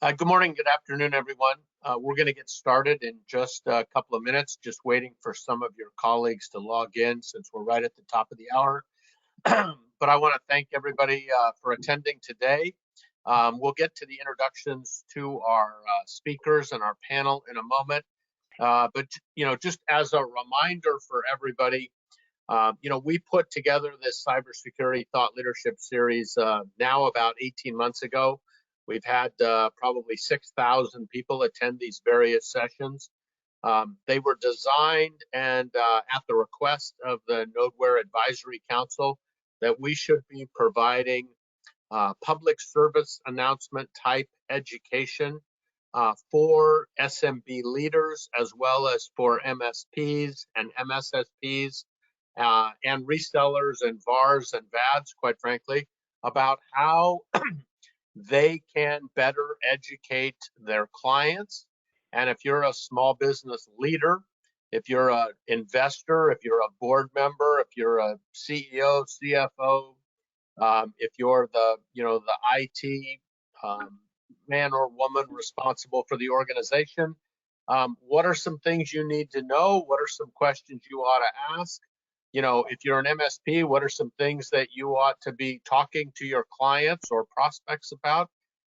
Good morning, good afternoon, everyone. We're going to get started in just a couple of minutes, just waiting for some of your colleagues to log in since we're right at the top of the hour. But I want to thank everybody for attending today. We'll get to the introductions to our speakers and our panel in a moment. But, just as a reminder for everybody, we put together this cybersecurity thought leadership series now about 18 months ago. We've had probably 6,000 people attend these various sessions. They were designed and at the request of the Nodeware Advisory Council that we should be providing public service announcement type education for SMB leaders as well as for MSPs and MSSPs and resellers and VARs and VADs, quite frankly, about how they can better educate their clients. And if you're a small business leader, if you're an investor, if you're a board member, if you're a CEO, CFO, if you're the IT man or woman responsible for the organization, what are some things you need to know? What are some questions you ought to ask? If you're an MSP, what are some things that you ought to be talking to your clients or prospects about?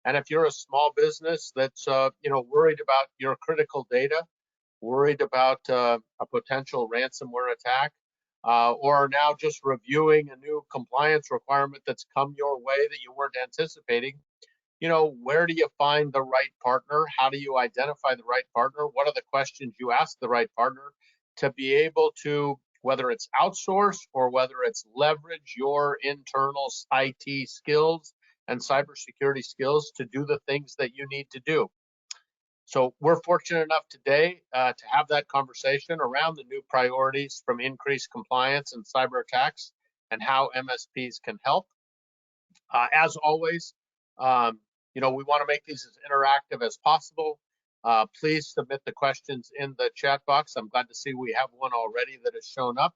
And if you're a small business that's worried about your critical data, worried about a potential ransomware attack, or now just reviewing a new compliance requirement that's come your way that you weren't anticipating, where do you find the right partner? How do you identify the right partner? What are the questions you ask the right partner to be able to, whether it's outsource or whether it's leverage your internal IT skills and cybersecurity skills to do the things that you need to do? So we're fortunate enough today to have that conversation around the new priorities from increased compliance and cyber attacks and how MSPs can help. As always, we want to make these as interactive as possible. Please submit the questions in the chat box. I'm glad to see we have one already that has shown up.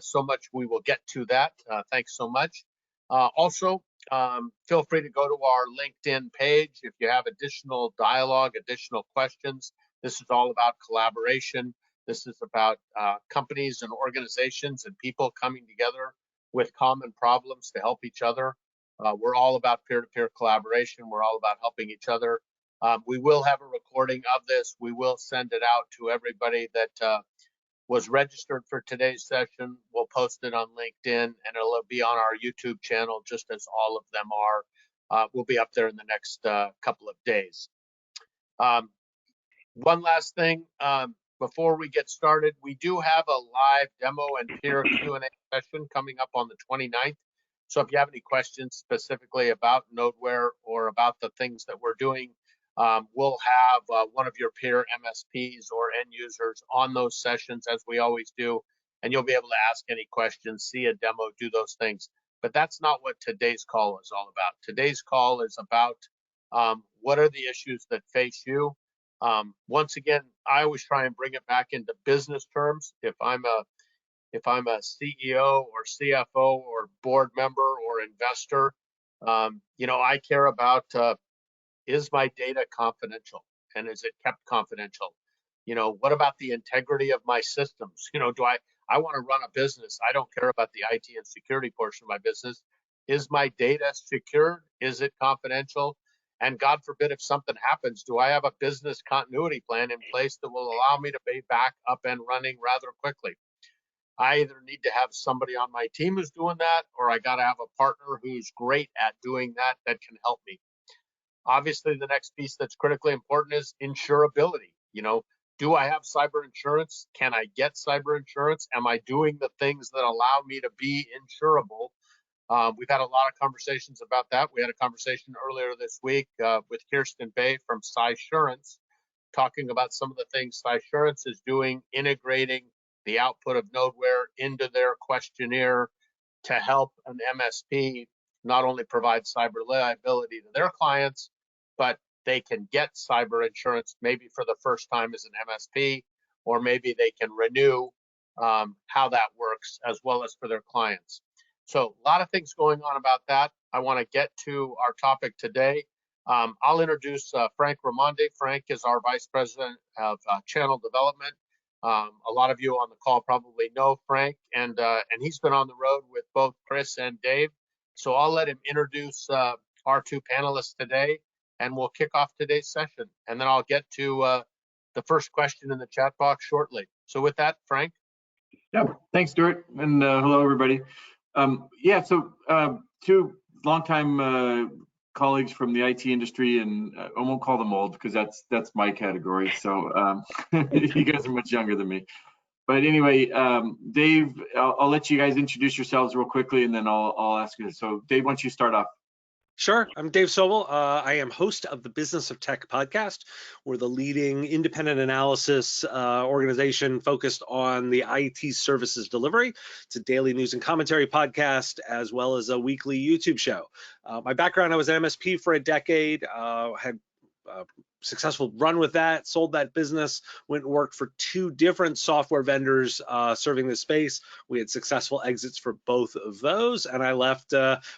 So much we will get to that. Thanks so much. Also, feel free to go to our LinkedIn page if you have additional dialogue, additional questions. This is all about collaboration. This is about companies and organizations and people coming together with common problems to help each other. We're all about peer-to-peer collaboration. We're all about helping each other. We will have a recording of this. We will send it out to everybody that was registered for today's session. We'll post it on LinkedIn and it'll be on our YouTube channel just as all of them are. We'll be up there in the next couple of days. One last thing, before we get started, we do have a live demo and peer Q&A session coming up on the 29th. So if you have any questions specifically about Nodeware or about the things that we're doing, we'll have one of your peer MSPs or end users on those sessions, as we always do, and you'll be able to ask any questions, see a demo, do those things. But that's not what today's call is all about. Today's call is about what are the issues that face you. Once again, I always try and bring it back into business terms. If I'm a CEO or CFO or board member or investor, I care about is my data confidential and is it kept confidential? What about the integrity of my systems? Do I want to run a business? I don't care about the IT and security portion of my business. Is my data secured? Is it confidential? And God forbid, if something happens, do I have a business continuity plan in place that will allow me to be back up and running rather quickly? I either need to have somebody on my team who's doing that, or I got to have a partner who's great at doing that can help me. Obviously, the next piece that's critically important is insurability. Do I have cyber insurance? Can I get cyber insurance? Am I doing the things that allow me to be insurable? We've had a lot of conversations about that. We had a conversation earlier this week with Kirsten Bay from Cysurance, talking about some of the things Cysurance is doing, integrating the output of Nodeware into their questionnaire to help an MSP not only provide cyber liability to their clients, but they can get cyber insurance maybe for the first time as an MSP, or maybe they can renew how that works as well as for their clients. So a lot of things going on about that. I want to get to our topic today. I'll introduce Frank Raimondi. Frank is our Vice President of Channel Development. A lot of you on the call probably know Frank, and he's been on the road with both Chris and Dave. So I'll let him introduce our two panelists today, and we'll kick off today's session. And then I'll get to the first question in the chat box shortly. So with that, Frank. Yeah, thanks, Stuart, and hello, everybody. Two longtime colleagues from the IT industry, and I won't call them old because that's my category. So you guys are much younger than me. But anyway, Dave, I'll let you guys introduce yourselves real quickly, and then I'll ask you. So Dave, why don't you start off? Sure. I'm Dave Sobel. I am host of the Business of Tech podcast. We're the leading independent analysis organization focused on the IT services delivery. It's a daily news and commentary podcast, as well as a weekly YouTube show. My background, I was an MSP for a decade, had a successful run with that, sold that business, went and worked for two different software vendors serving this space. We had successful exits for both of those, and I left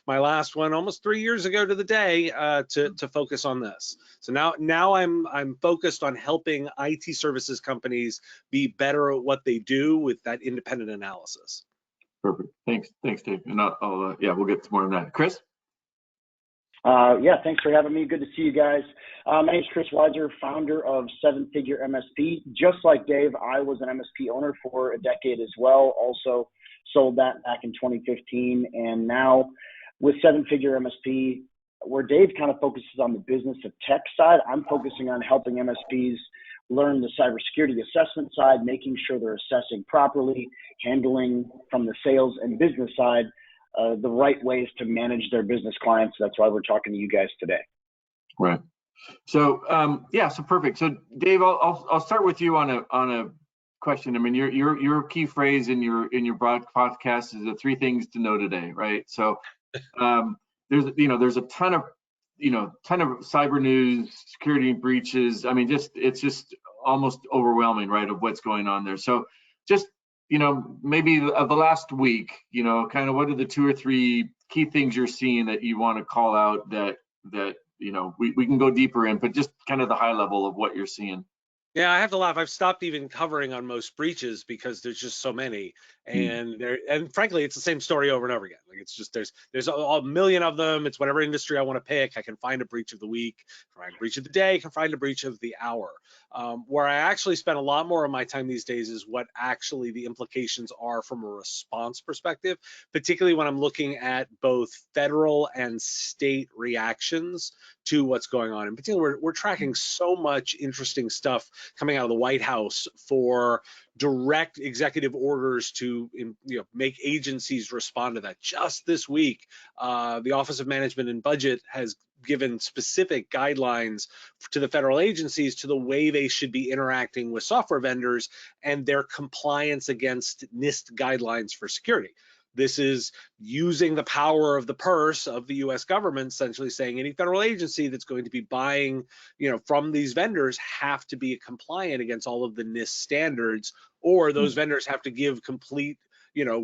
my last one almost 3 years ago to the day to focus on this. So now I'm focused on helping IT services companies be better at what they do with that independent analysis. Perfect. Thanks, Dave. And we'll get to more on that. Chris? Thanks for having me. Good to see you guys. My name is Chris Weiser, founder of Figure MSP. Just like Dave, I was an MSP owner for a decade as well. Also sold that back in 2015. And now with Figure MSP, where Dave kind of focuses on the business of tech side, I'm focusing on helping MSPs learn the cybersecurity assessment side, making sure they're assessing properly, handling from the sales and business side the right ways to manage their business clients. That's why we're talking to you guys today. Right. So so perfect. So Dave, I'll start with you on a question. I mean, your key phrase in your broad podcast is the 3 things to know today, right? So there's a ton of cyber news, security breaches. I mean, it's just almost overwhelming, right, of what's going on there. So just maybe of the last week, kind of what are the 2 or 3 key things you're seeing that you want to call out that we can go deeper in, but just kind of the high level of what you're seeing. Yeah, I have to laugh. I've stopped even covering on most breaches because there's just so many, and frankly, it's the same story over and over again. Like, it's just there's a million of them. It's whatever industry I want to pick. I can find a breach of the week, find a breach of the day, can find a breach of the hour. Where I actually spend a lot more of my time these days is what actually the implications are from a response perspective, particularly when I'm looking at both federal and state reactions to what's going on. In particular, we're tracking so much interesting stuff coming out of the White House for direct executive orders to make agencies respond to that. Just this week, the Office of Management and Budget has given specific guidelines to the federal agencies to the way they should be interacting with software vendors and their compliance against NIST guidelines for security. This is using the power of the purse of the US government, essentially saying any federal agency that's going to be buying, from these vendors have to be compliant against all of the NIST standards, or those vendors have to give complete,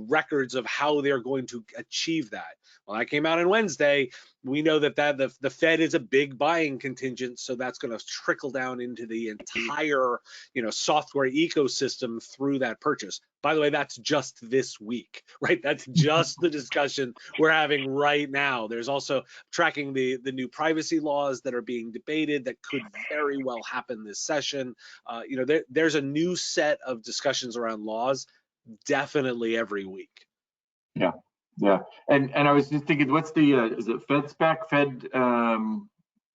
records of how they're going to achieve that. Well, that came out on Wednesday. We know that the Fed is a big buying contingent, so that's going to trickle down into the entire, software ecosystem through that purchase. By the way, that's just this week, right? That's just the discussion we're having right now. There's also tracking the new privacy laws that are being debated that could very well happen this session. There's a new set of discussions around laws definitely every week. Yeah. And I was just thinking, what's the is it FedSpec?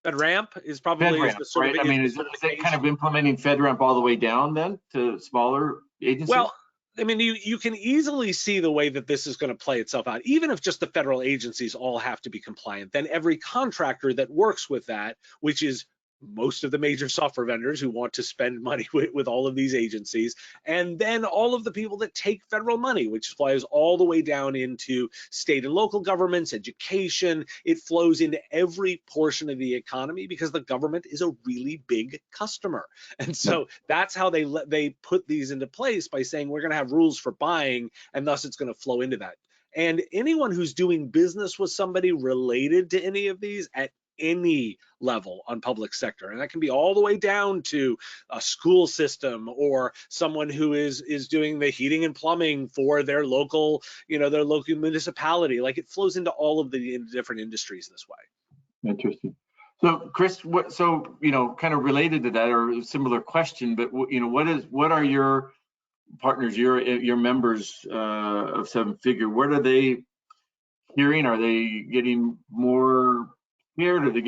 FedRAMP is probably FedRAMP, the right? I mean, is it kind of implementing FedRAMP all the way down then to smaller agencies? Well, I mean, you can easily see the way that this is going to play itself out. Even if just the federal agencies all have to be compliant, then every contractor that works with that, which is most of the major software vendors who want to spend money with all of these agencies, and then all of the people that take federal money, which flies all the way down into state and local governments, education. It flows into every portion of the economy because the government is a really big customer. And so that's how they put these into place, by saying we're going to have rules for buying, and thus it's going to flow into that. And anyone who's doing business with somebody related to any of these at any level on public sector, and that can be all the way down to a school system or someone who is doing the heating and plumbing for their local, their local municipality. Like, it flows into all of the different industries this way. Interesting. So Chris, kind of related to that, or a similar question, but what are your partners, your members of Seven Figure? What are they hearing? Are they getting more scared? Are they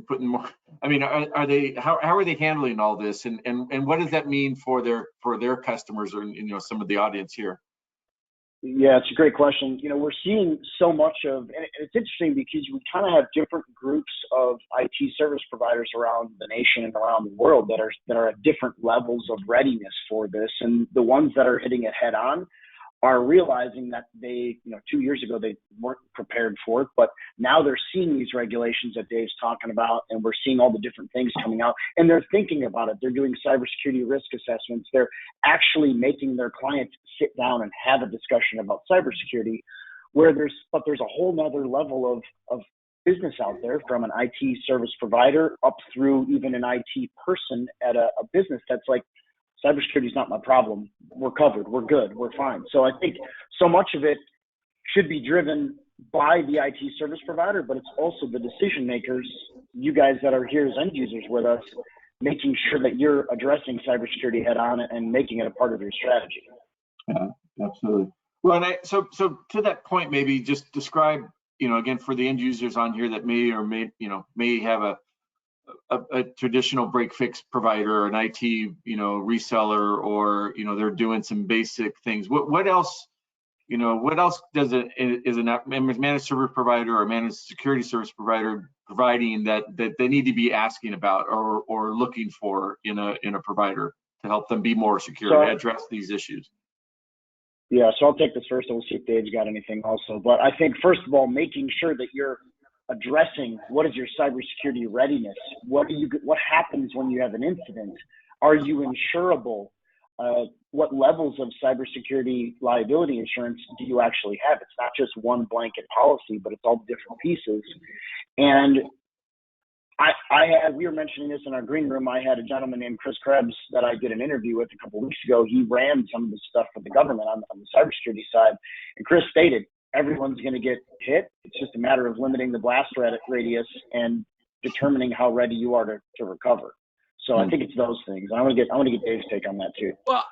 putting more? I mean, are they? How are they handling all this? And what does that mean for their customers, or some of the audience here? Yeah, it's a great question. We're seeing so much of, and it's interesting because we kind of have different groups of IT service providers around the nation and around the world that are at different levels of readiness for this. And the ones that are hitting it head on are realizing that they, 2 years ago, they weren't prepared for it, but now they're seeing these regulations that Dave's talking about, and we're seeing all the different things coming out, and they're thinking about it. They're doing cybersecurity risk assessments. They're actually making their clients sit down and have a discussion about cybersecurity, there's a whole nother level of business out there, from an IT service provider up through even an IT person at a business that's like, cybersecurity is not my problem. We're covered. We're good. We're fine. So I think so much of it should be driven by the IT service provider, but it's also the decision makers, you guys that are here as end users with us, making sure that you're addressing cybersecurity head on and making it a part of your strategy. Yeah, absolutely. Well, and so to that point, maybe just describe, again, for the end users on here that may have a traditional break fix provider, an IT, reseller, or they're doing some basic things. What else does is a managed service provider or managed security service provider providing that they need to be asking about or looking for in a provider to help them be more secure, address these issues? Yeah, so I'll take this first, and we'll see if Dave's got anything also. But I think, first of all, making sure that you're addressing what is your cybersecurity readiness. What happens when you have an incident? Are you insurable? What levels of cybersecurity liability insurance do you actually have? It's not just one blanket policy, but it's all the different pieces. And we were mentioning this in our green room. I had a gentleman named Chris Krebs that I did an interview with a couple of weeks ago. He ran some of the stuff for the government on the cybersecurity side. And Chris stated, everyone's going to get hit. It's just a matter of limiting the blast radius and determining how ready you are to recover. So I think it's those things. I want to get Dave's take on that too. Well,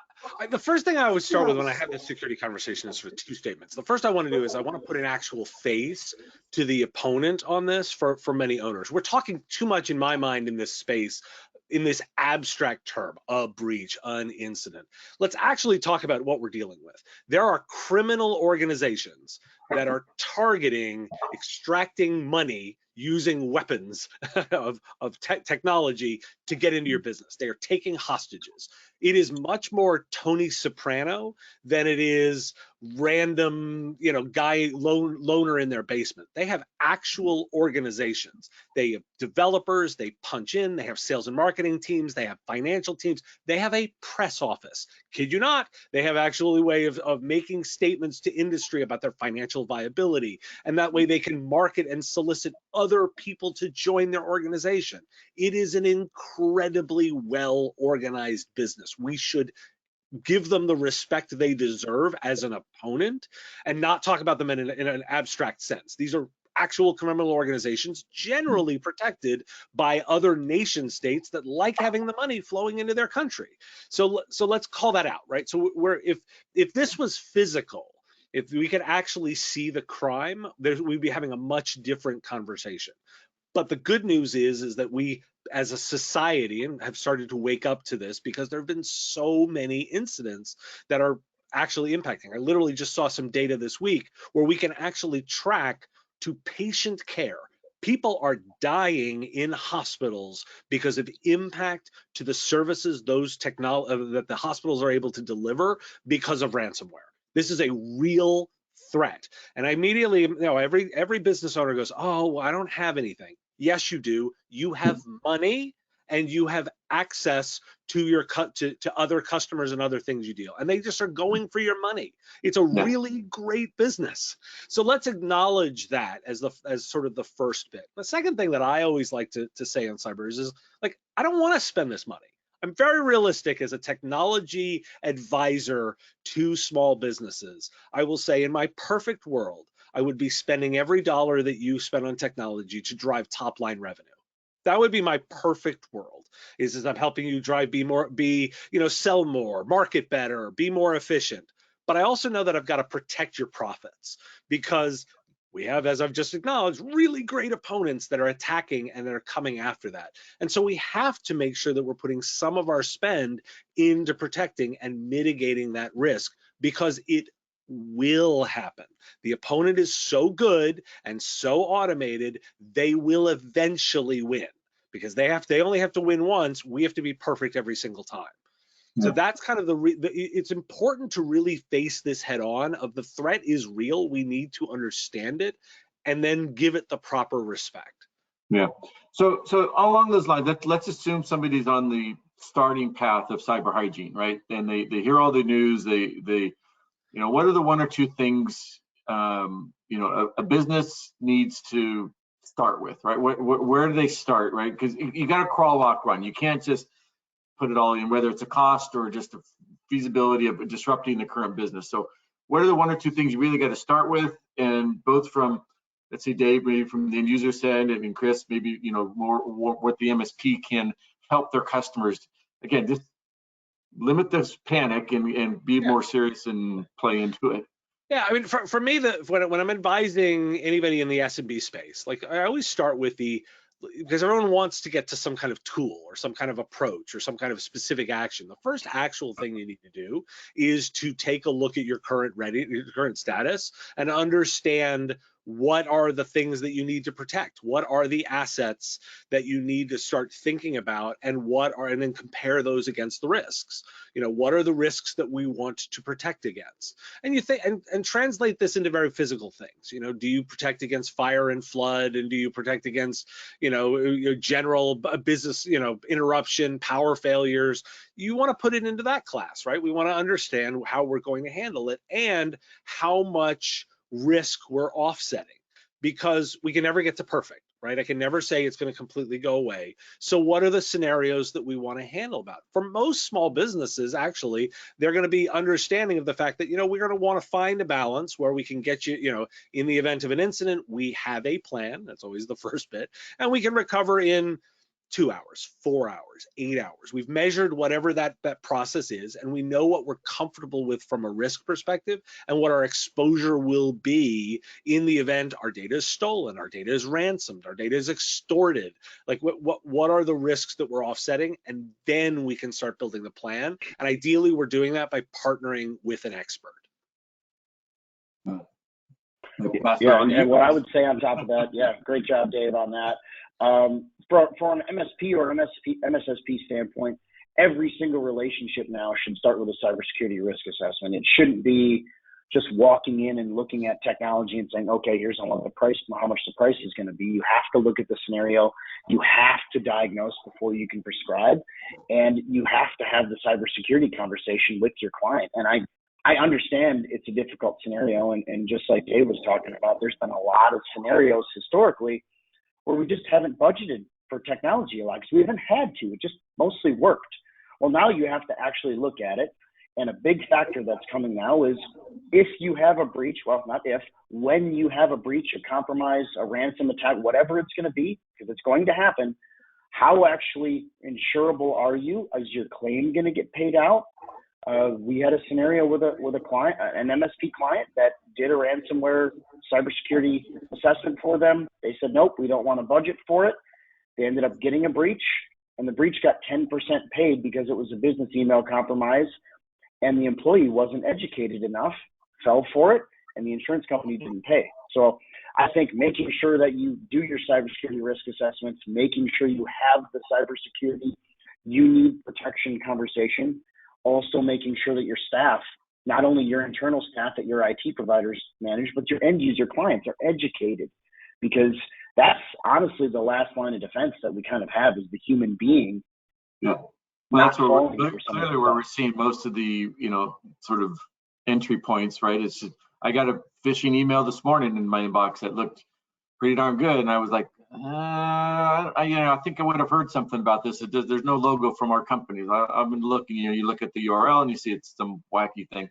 the first thing I always start with when I have this security conversation is with two statements. The first I want to do is I want to put an actual face to the opponent on this for many owners. We're talking too much, in my mind, in this space, in this abstract term, a breach, an incident. Let's actually talk about what we're dealing with. There are criminal organizations that are targeting extracting money using weapons of technology to get into your business. They are taking hostages. It is much more Tony Soprano than it is random, guy loner in their basement. They have actual organizations. They have developers, they punch in, they have sales and marketing teams, they have financial teams, they have a press office. Kid you not, they have actually a way of making statements to industry about their financial viability, and that way they can market and solicit other people to join their organization. It is an incredibly well organized business. We should give them the respect they deserve as an opponent and not talk about them in an abstract sense. These are actual criminal organizations, generally protected by other nation states that like having the money flowing into their country. So let's call that out, right? So if this was physical, if we could actually see the crime, we'd be having a much different conversation. But the good news is that we, as a society, have started to wake up to this because there have been so many incidents that are actually impacting. I literally just saw some data this week where we can actually track to patient care. People are dying in hospitals because of impact to the services that the hospitals are able to deliver because of ransomware. This is a real threat. And I immediately, every business owner goes, oh, well, I don't have anything. Yes, you do. You have money and you have access to your to other customers and other things you deal, and they just are going for your money. It's a really great business. So let's acknowledge that as sort of the first bit. The second thing that I always like to say on cyber is like, I don't want to spend this money. I'm very realistic as a technology advisor to small businesses. I will say, in my perfect world, I would be spending every dollar that you spend on technology to drive top line revenue. That would be my perfect world. Is I'm helping you drive, sell more, market better, be more efficient. But I also know that I've got to protect your profits, because we have, as I've just acknowledged, really great opponents that are attacking and that are coming after that. And so we have to make sure that we're putting some of our spend into protecting and mitigating that risk, because it will happen. The opponent is so good and so automated, they will eventually win, because they only have to win once. We have to be perfect every single time. So that's kind of it's important to really face this head on. Of the threat is real, we need to understand it and then give it the proper respect. Yeah. So along those lines, let's assume somebody's on the starting path of cyber hygiene, right? And they hear all the news. They what are the one or two things a business needs to start with, right? Where do they start, right? Because you got to crawl, walk, run. You can't just put it all in, whether it's a cost or just a feasibility of disrupting the current business. So what are the one or two things you really got to start with? And both from, let's say, Dave, maybe from the end user side, and Chris, maybe, more what the MSP can help their customers. Again, just limit this panic and be more serious and play into it. Yeah, I mean, for me, when I'm advising anybody in the SMB space, like, I always start with because everyone wants to get to some kind of tool or some kind of approach or some kind of specific action. The first actual thing you need to do is to take a look at your current status and understand what are the things that you need to protect, what are the assets that you need to start thinking about, and then compare those against the risks. What are the risks that we want to protect against? And you think and translate this into very physical things. Do you protect against fire and flood, and do you protect against general business interruption, power failures? You want to put it into that class, right? We want to understand how we're going to handle it and how much risk we're offsetting, because we can never get to perfect, right? I can never say it's going to completely go away. So what are the scenarios that we want to handle about? For most small businesses, actually, they're going to be understanding of the fact that, we're going to want to find a balance where we can get you, in the event of an incident, we have a plan. That's always the first bit. And we can recover in 2 hours, 4 hours, 8 hours. We've measured whatever that process is, and we know what we're comfortable with from a risk perspective and what our exposure will be in the event our data is stolen, our data is ransomed, our data is extorted. Like, what are the risks that we're offsetting? And then we can start building the plan. And ideally, we're doing that by partnering with an expert. Yeah, and what I would say on top of that, great job, Dave, on that. For an MSP or MSSP standpoint, every single relationship now should start with a cybersecurity risk assessment. It shouldn't be just walking in and looking at technology and saying, okay, here's how much the price is going to be. You have to look at the scenario. You have to diagnose before you can prescribe, and you have to have the cybersecurity conversation with your client. And I understand it's a difficult scenario, and just like Dave was talking about, there's been a lot of scenarios historically where we just haven't budgeted for technology a lot because we haven't had to. It just mostly worked. Well, now you have to actually look at it. And a big factor that's coming now is if you have a breach, well, not if, when you have a breach, a compromise, a ransom attack, whatever it's going to be, because it's going to happen, how actually insurable are you? Is your claim going to get paid out? We had a scenario with a client, an MSP client, that did a ransomware cybersecurity assessment for them. They said, nope, we don't want to budget for it. They ended up getting a breach, and the breach got 10% paid because it was a business email compromise, and the employee wasn't educated enough, fell for it, and the insurance company didn't pay. So I think making sure that you do your cybersecurity risk assessments, making sure you have the cybersecurity you need protection conversation, also making sure that your staff, not only your internal staff that your IT providers manage, but your end user clients are educated. Because that's honestly the last line of defense that we kind of have is the human being. Yeah. Well, that's clearly where we're seeing most of the, sort of entry points, right? It's just, I got a phishing email this morning in my inbox that looked pretty darn good, and I was like, I think I would have heard something about this. There's no logo from our company. I've been looking. You look at the URL and you see it's some wacky thing,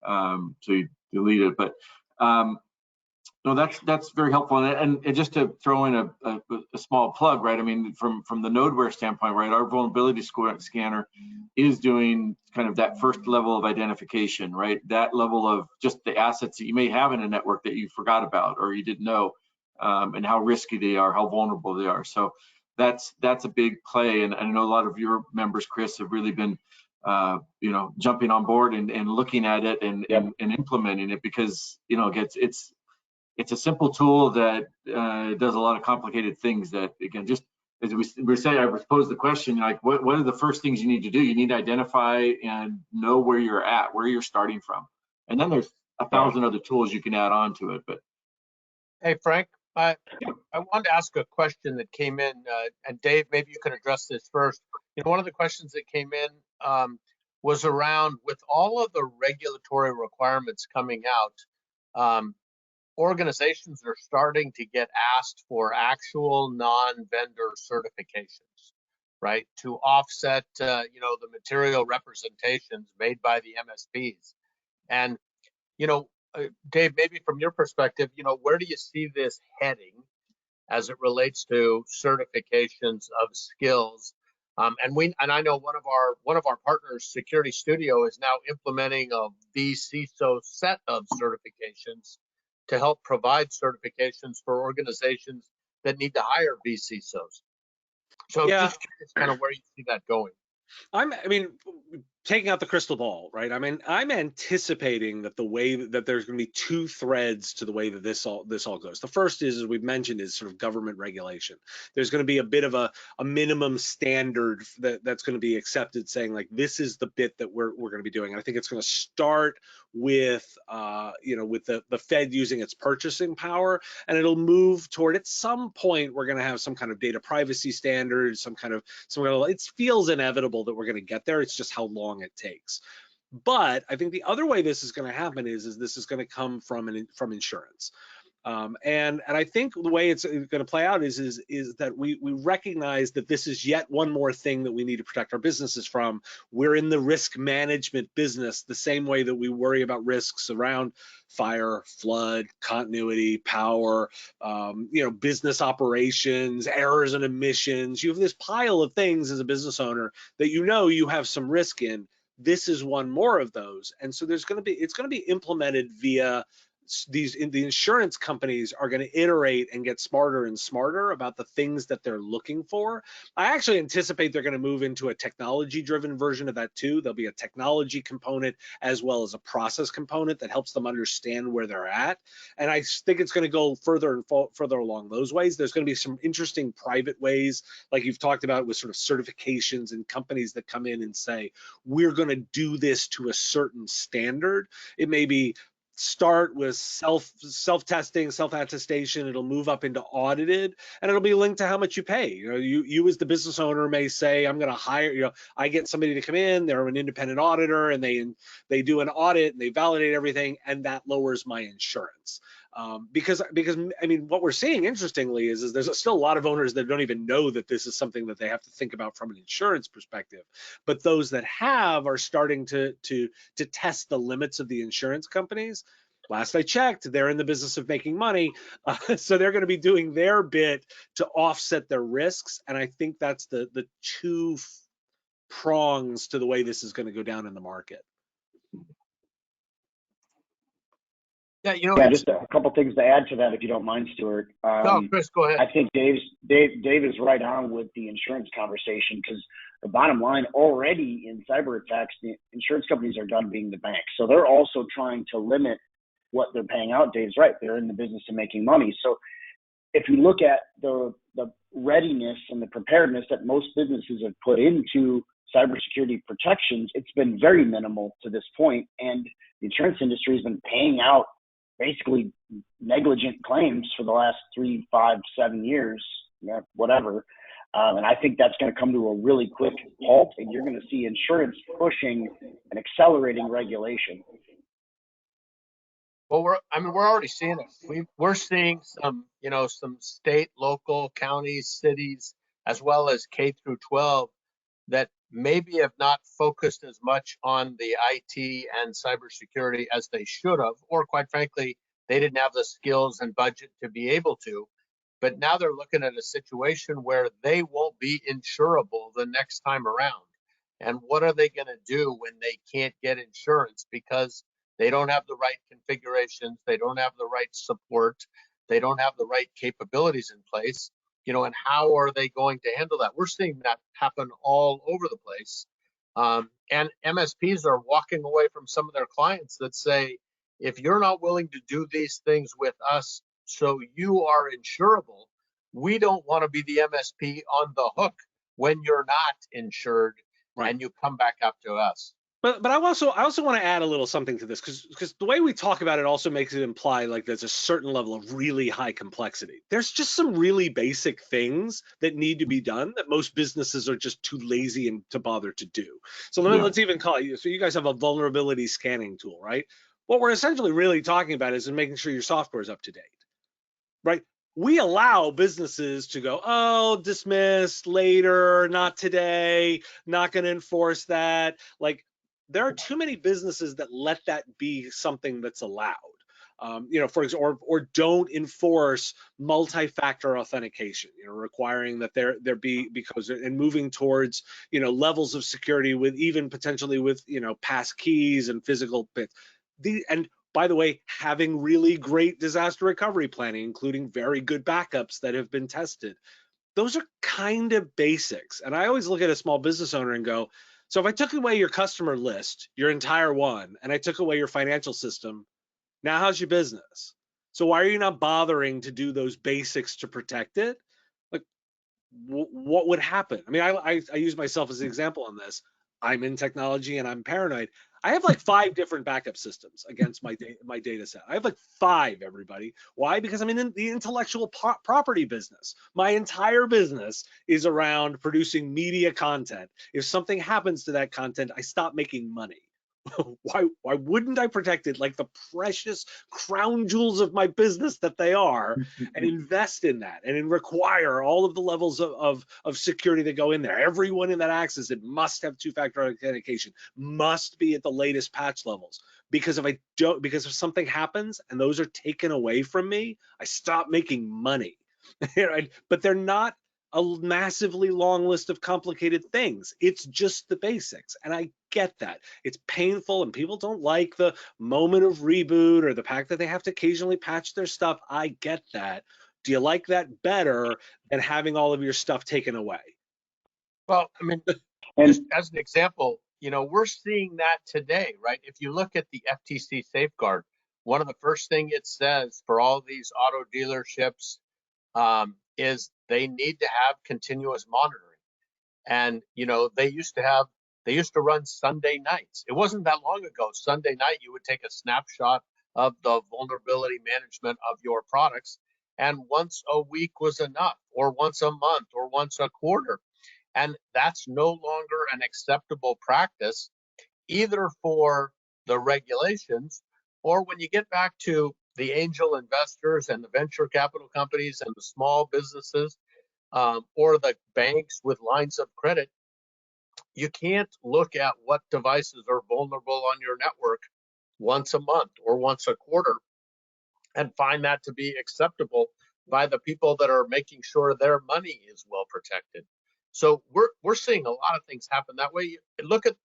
so you delete it. But no, that's very helpful. And just to throw in a small plug, right? I mean, from the Nodeware standpoint, right? Our vulnerability scanner is doing kind of that first level of identification, right? That level of just the assets that you may have in a network that you forgot about or you didn't know, and how risky they are, how vulnerable they are. So that's a big play. And I know a lot of your members, Chris, have really been jumping on board and looking at it and implementing it, because it's a simple tool that does a lot of complicated things that, again, just as we say, I was posed the question, like, what are the first things you need to do? You need to identify and know where you're at, where you're starting from. And then there's 1,000 other tools you can add on to it. But hey, Frank, I wanted to ask a question that came in, and Dave, maybe you can address this first. One of the questions that came in was around, with all of the regulatory requirements coming out, organizations are starting to get asked for actual non-vendor certifications, right, to offset, the material representations made by the MSPs. And, Dave, maybe from your perspective, where do you see this heading as it relates to certifications of skills? And I know one of our partners, Security Studio, is now implementing a vCISO set of certifications to help provide certifications for organizations that need to hire vCISOs. So just curious kind of where you see that going. Taking out the crystal ball, right? I'm anticipating that the way that there's going to be two threads to the way that this all goes. The first is, as we've mentioned, is sort of government regulation. There's going to be a bit of a minimum standard that's going to be accepted, saying like, this is the bit that we're going to be doing. And I think it's going to start with with the Fed using its purchasing power, and it'll move toward, at some point, we're going to have some kind of data privacy standards, some kind of it feels inevitable that we're going to get there. It's just how long it takes. But I think the other way this is going to happen is this is going to come from insurance. And I think the way it's going to play out is that we recognize that this is yet one more thing that we need to protect our businesses from. We're in the risk management business, the same way that we worry about risks around fire, flood, continuity, power, business operations, errors and omissions. You have this pile of things as a business owner that you have some risk in. This is one more of those, and so it's going to be implemented via the insurance companies are going to iterate and get smarter and smarter about the things that they're looking for. I actually anticipate they're going to move into a technology-driven version of that too. There'll be a technology component as well as a process component that helps them understand where they're at. And I think it's going to go further and further along those ways. There's going to be some interesting private ways, like you've talked about, with sort of certifications and companies that come in and say, we're going to do this to a certain standard. It may be start with self-testing, self-attestation. It'll move up into audited, and it'll be linked to how much you pay. You as the business owner may say, I'm going to hire, I get somebody to come in, they're an independent auditor, and they do an audit and they validate everything, and that lowers my insurance. Because what we're seeing, interestingly, is there's still a lot of owners that don't even know that this is something that they have to think about from an insurance perspective. But those that are starting to test the limits of the insurance companies. Last I checked, they're in the business of making money, so they're going to be doing their bit to offset their risks. And I think that's the two prongs to the way this is going to go down in the market. Yeah, just a couple things to add to that, if you don't mind, Stuart. No, Chris, go ahead. I think Dave is right on with the insurance conversation, because the bottom line, already in cyber attacks, the insurance companies are done being the bank. So they're also trying to limit what they're paying out. Dave's right. They're in the business of making money. So if you look at the readiness and the preparedness that most businesses have put into cybersecurity protections, it's been very minimal to this point. And the insurance industry has been paying out basically negligent claims for the last 3, 5, 7 years, whatever. And I think that's going to come to a really quick halt, and you're going to see insurance pushing and accelerating regulation. Well, we're already seeing it. We're seeing some, some state, local, counties, cities, as well as K through 12 that maybe have not focused as much on the IT and cybersecurity as they should have, or quite frankly, they didn't have the skills and budget to be able to. But now they're looking at a situation where they won't be insurable the next time around. And what are they going to do when they can't get insurance because they don't have the right configurations, they don't have the right support, they don't have the right capabilities in place, and how are they going to handle that? We're seeing that happen all over the place. And MSPs are walking away from some of their clients that say, if you're not willing to do these things with us so you are insurable, we don't want to be the MSP on the hook when you're not insured, right, and you come back up to us. But I also want to add a little something to this, because the way we talk about it also makes it imply like there's a certain level of really high complexity. There's just some really basic things that need to be done that most businesses are just too lazy and to bother to do. So let's even call it. So you guys have a vulnerability scanning tool, right? What we're essentially really talking about is making sure your software is up to date, right? We allow businesses to go, oh, dismissed, later, not today, not going to enforce that. Like, there are too many businesses that let that be something that's allowed. For example, or don't enforce multi-factor authentication, requiring that there be, because and moving towards, levels of security with even potentially with, pass keys and physical bits. And by the way, having really great disaster recovery planning, including very good backups that have been tested. Those are kind of basics. And I always look at a small business owner and go, so if I took away your customer list, your entire one, and I took away your financial system, now how's your business? So why are you not bothering to do those basics to protect it? Like, what would happen? I mean, I use myself as an example on this. I'm in technology and I'm paranoid. I have like 5 different backup systems against my data set. I have like 5, everybody. Why? Because I'm in the intellectual property business. My entire business is around producing media content. If something happens to that content, I stop making money. Why wouldn't I protect it like the precious crown jewels of my business that they are, and invest in that and require all of the levels of security that go in there? Everyone in that access, it must have 2-factor authentication, must be at the latest patch levels. Because if something happens and those are taken away from me, I stop making money. But they're not a massively long list of complicated things. It's just the basics. And I get that. It's painful and people don't like the moment of reboot or the fact that they have to occasionally patch their stuff. I get that. Do you like that better than having all of your stuff taken away? Well, I mean, just as an example, we're seeing that today, right? If you look at the FTC safeguard, one of the first things it says for all these auto dealerships is they need to have continuous monitoring. And they used to run Sunday nights. It wasn't that long ago. Sunday night you would take a snapshot of the vulnerability management of your products, and once a week was enough, or once a month, or once a quarter. And that's no longer an acceptable practice, either for the regulations, or when you get back to the angel investors and the venture capital companies and the small businesses, or the banks with lines of credit. You can't look at what devices are vulnerable on your network once a month or once a quarter and find that to be acceptable by the people that are making sure their money is well protected. So we're seeing a lot of things happen that way. Look at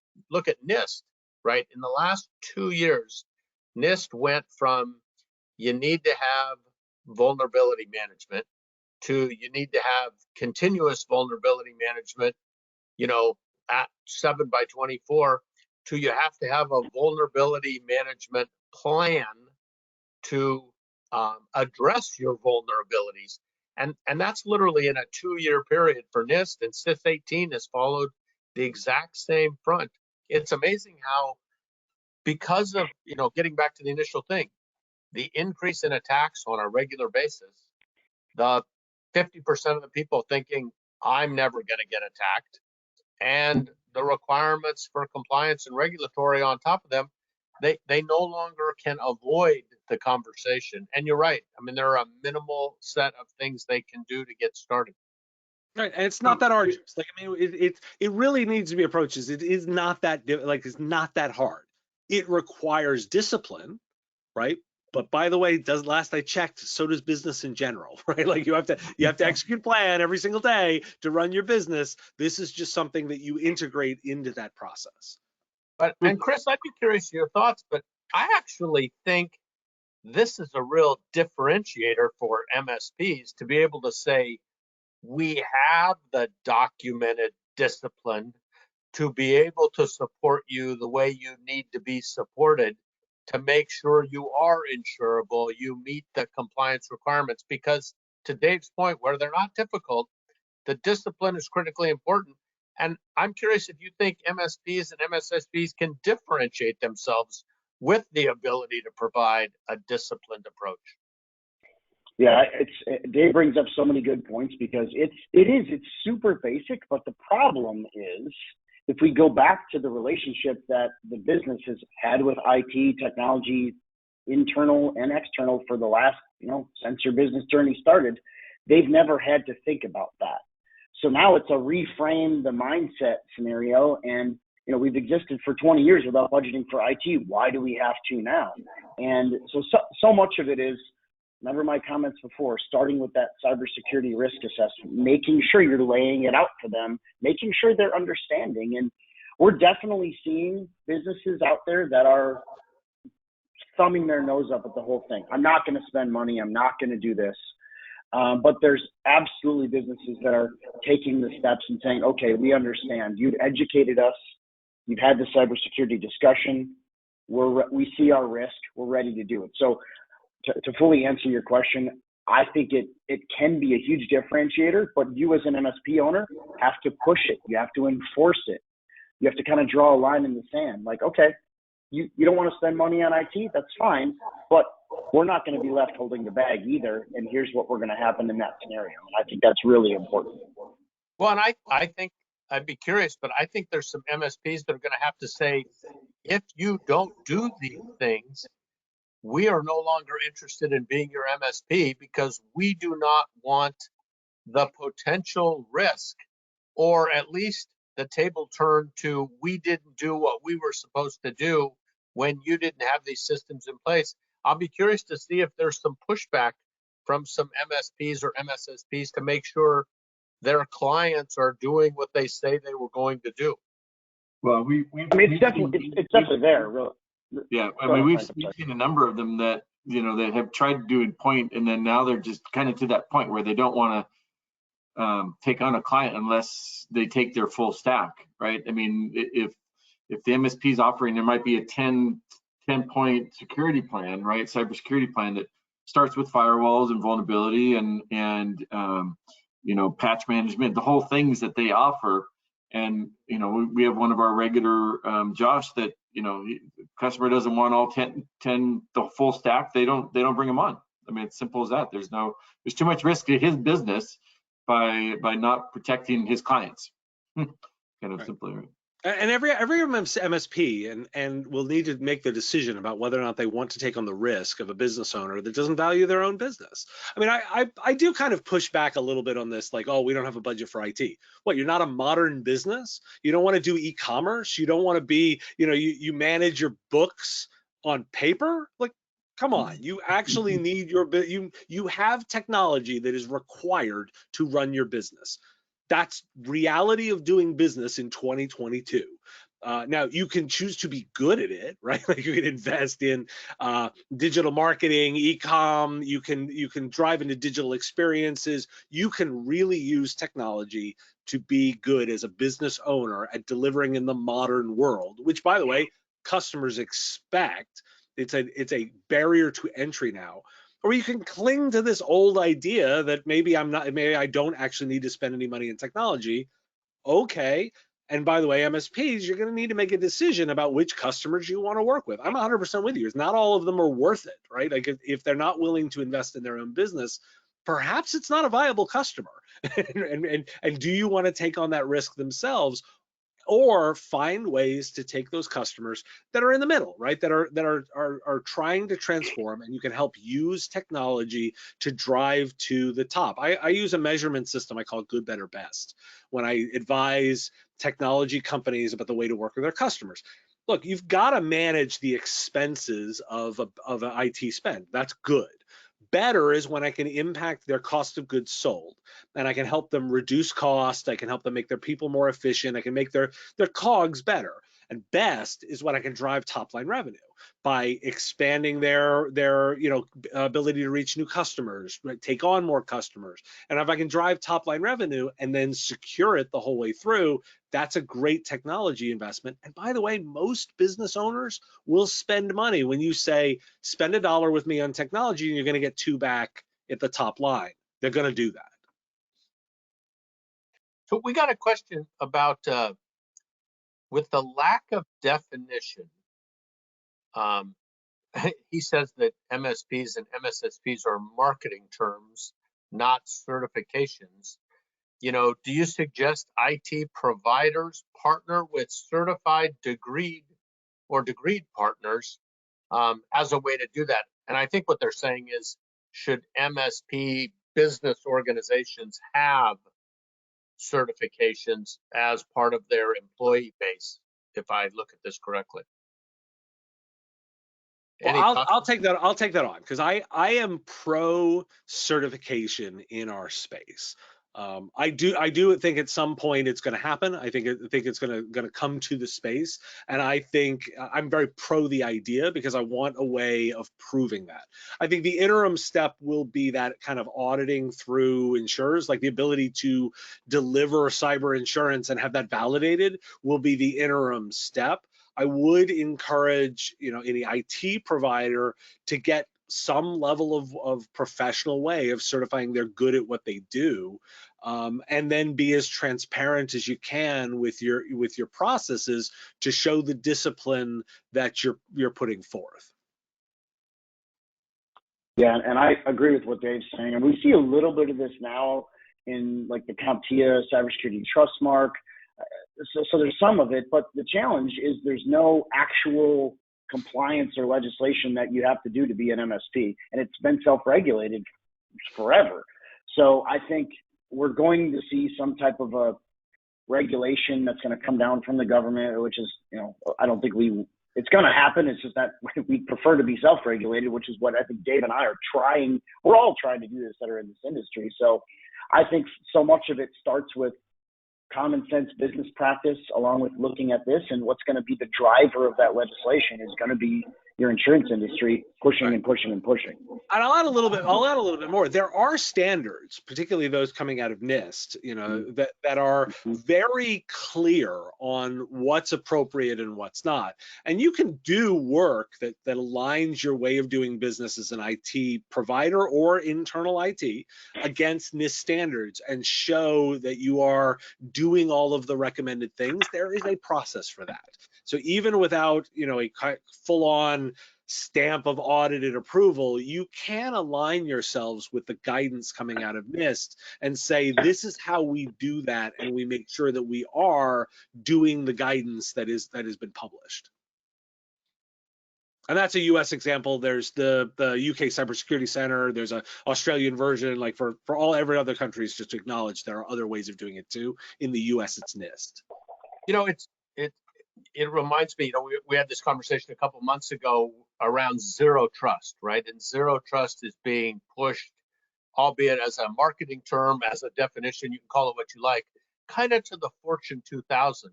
NIST, right? In the last 2 years, NIST went from you need to have vulnerability management to you need to have continuous vulnerability management, at 7x24, to you have to have a vulnerability management plan to address your vulnerabilities. And that's literally in a 2-year period for NIST, and CIS 18 has followed the exact same front. It's amazing how, because of, getting back to the initial thing, the increase in attacks on a regular basis, the 50% of the people thinking I'm never going to get attacked, and the requirements for compliance and regulatory on top of them, they no longer can avoid the conversation. And you're right. I mean, there are a minimal set of things they can do to get started. Right, and it's not that arduous. Like, I mean, it really needs to be approached. It is not that it's not that hard. It requires discipline, right? But by the way, last I checked, so does business in general, right? Like you have to execute plan every single day to run your business. This is just something that you integrate into that process. And Chris, I'd be curious your thoughts, but I actually think this is a real differentiator for MSPs to be able to say, we have the documented discipline to be able to support you the way you need to be supported to make sure you are insurable, you meet the compliance requirements. Because to Dave's point, where they're not difficult, the discipline is critically important. And I'm curious if you think MSPs and MSSPs can differentiate themselves with the ability to provide a disciplined approach. Yeah, Dave brings up so many good points because it's super basic, but the problem is if we go back to the relationship that the business has had with IT, technology, internal and external for the last, since your business journey started, they've never had to think about that. So now it's a reframe the mindset scenario, and we've existed for 20 years without budgeting for IT. Why do we have to now? And so much of it is, remember my comments before, starting with that cybersecurity risk assessment, making sure you're laying it out for them, making sure they're understanding. And we're definitely seeing businesses out there that are thumbing their nose up at the whole thing. I'm not going to spend money. I'm not going to do this. But there's absolutely businesses that are taking the steps and saying, okay, we understand. You've educated us. You've had the cybersecurity discussion. We see our risk. We're ready to do it. So to fully answer your question, I think it can be a huge differentiator, but you as an MSP owner have to push it. You have to enforce it. You have to kind of draw a line in the sand. Like, okay, you don't want to spend money on IT, that's fine, but we're not going to be left holding the bag either. And here's what we're going to happen in that scenario. And I think that's really important. Well, and I think I'd be curious, but I think there's some MSPs that are going to have to say, if you don't do these things, we are no longer interested in being your MSP because we do not want the potential risk, or at least the table turned to we didn't do what we were supposed to do when you didn't have these systems in place. I'll be curious to see if there's some pushback from some MSPs or MSSPs to make sure their clients are doing what they say they were going to do. Well, it's definitely there. Really. Yeah, I mean, we've seen a number of them that that have tried to do it point, and then now they're just kind of to that point where they don't want to take on a client unless they take their full stack, right? I mean, if the MSP is offering, there might be a 10-point security plan, right? Cybersecurity plan that starts with firewalls and vulnerability and patch management, the whole things that they offer. And we have one of our regular Josh that the customer doesn't want all 10 the full stack, they don't bring them on. I mean, it's simple as that. There's too much risk to his business by not protecting his clients. Kind of right. simply, right? And every MSP and will need to make the decision about whether or not they want to take on the risk of a business owner that doesn't value their own business. I mean, I do kind of push back a little bit on this, like, oh, we don't have a budget for IT. What, you're not a modern business? You don't want to do e-commerce? You don't want to be, you manage your books on paper? Like, come on, you actually need you have technology that is required to run your business. That's reality of doing business in 2022. Now you can choose to be good at it, right? Like you can invest in digital marketing, e-com. You can drive into digital experiences. You can really use technology to be good as a business owner at delivering in the modern world, which, by the way, customers expect. It's a barrier to entry now. Or you can cling to this old idea that maybe I don't actually need to spend any money in technology. Okay, And by the way, MSPs, you're going to need to make a decision about which customers you want to work with. I'm 100% with you. Not all of them are worth it, right? Like if they're not willing to invest in their own business, perhaps it's not a viable customer. and do you want to take on that risk themselves? Or find ways to take those customers that are in the middle, right? That are trying to transform, and you can help use technology to drive to the top. I use a measurement system I call good, better, best when I advise technology companies about the way to work with their customers. Look, you've got to manage the expenses of an IT spend. That's good. Better is when I can impact their cost of goods sold, and I can help them reduce cost. I can help them make their people more efficient. I can make their COGS better. And best is when I can drive top line revenue by expanding their ability to reach new customers, right? Take on more customers. And if I can drive top line revenue and then secure it the whole way through, that's a great technology investment. And by the way, most business owners will spend money. When you say spend $1 with me on technology and you're going to get $2 back at the top line, they're going to do that. So we got a question about with the lack of definition. He says that MSPs and MSSPs are marketing terms, not certifications. Do you suggest IT providers partner with certified, degreed partners as a way to do that? And I think what they're saying is, should MSP business organizations have certifications as part of their employee base, if I look at this correctly? Well, I'll take that on, because I am pro certification in our space. I do think at some point it's going to happen. I think it's going to come to the space, and I think I'm very pro the idea because I want a way of proving that. I think the interim step will be that kind of auditing through insurers, like the ability to deliver cyber insurance and have that validated will be the interim step. I would encourage, any IT provider to get some level of professional way of certifying they're good at what they do, and then be as transparent as you can with your processes to show the discipline that you're putting forth. Yeah, and I agree with what Dave's saying, and we see a little bit of this now in like the CompTIA cybersecurity trust mark. So there's some of it, but the challenge is there's no actual compliance or legislation that you have to do to be an MSP, and it's been self-regulated forever. So I think we're going to see some type of a regulation that's going to come down from the government, which is, I don't think it's going to happen. It's just that we prefer to be self-regulated, which is what I think Dave and I are trying. We're all trying to do this that are in this industry. So I think so much of it starts with common sense business practice, along with looking at this, and what's going to be the driver of that legislation is going to be your insurance industry pushing and pushing and pushing. And I'll add a little bit more. There are standards, particularly those coming out of NIST, that are very clear on what's appropriate and what's not. And you can do work that aligns your way of doing business as an IT provider or internal IT against NIST standards and show that you are doing all of the recommended things. There is a process for that. So even without, a full-on stamp of audited approval, you can align yourselves with the guidance coming out of NIST and say, this is how we do that, and we make sure that we are doing the guidance that has been published. And that's a US example. There's the UK Cybersecurity Center. There's an Australian version. Like for every other countries, just to acknowledge there are other ways of doing it too. In the US, it's NIST. It reminds me, we had this conversation a couple months ago around zero trust, right? And zero trust is being pushed, albeit as a marketing term, as a definition, you can call it what you like, kind of to the Fortune 2000.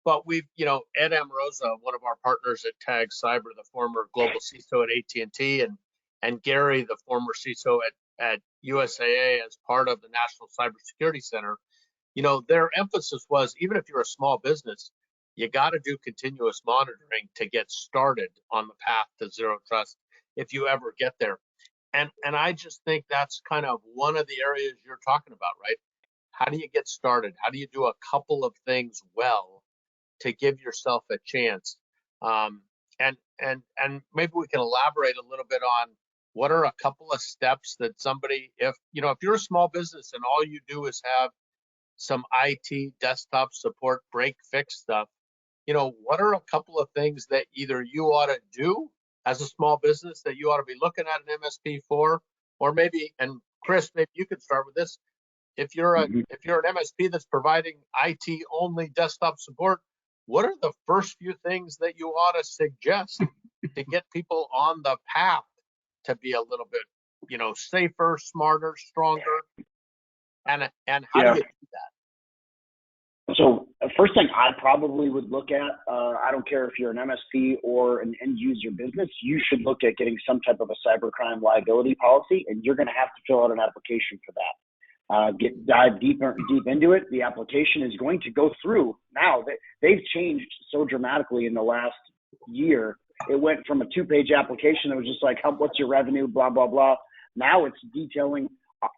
But we've, Ed Amorosa, one of our partners at Tag Cyber, the former global CISO at AT&T, and Gary, the former CISO at USAA as part of the National Cybersecurity Center, their emphasis was, even if you're a small business, you got to do continuous monitoring to get started on the path to zero trust if you ever get there. And I just think that's kind of one of the areas you're talking about, right? How do you get started? How do you do a couple of things well to give yourself a chance? And maybe we can elaborate a little bit on what are a couple of steps that somebody, if you're a small business and all you do is have some IT desktop support break fix stuff, what are a couple of things that either you ought to do as a small business that you ought to be looking at an MSP for, or maybe, and Chris, maybe you can start with this. If you're an MSP that's providing IT only desktop support, what are the first few things that you ought to suggest to get people on the path to be a little bit, safer, smarter, stronger? And how do you do that? So first thing I probably would look at, I don't care if you're an MSP or an end user business, you should look at getting some type of a cybercrime liability policy, and you're going to have to fill out an application for that. Dive deep into it. The application is going to go through. Now they've changed so dramatically in the last year. It went from a 2-page application that was just like, what's your revenue, blah, blah, blah. Now it's detailing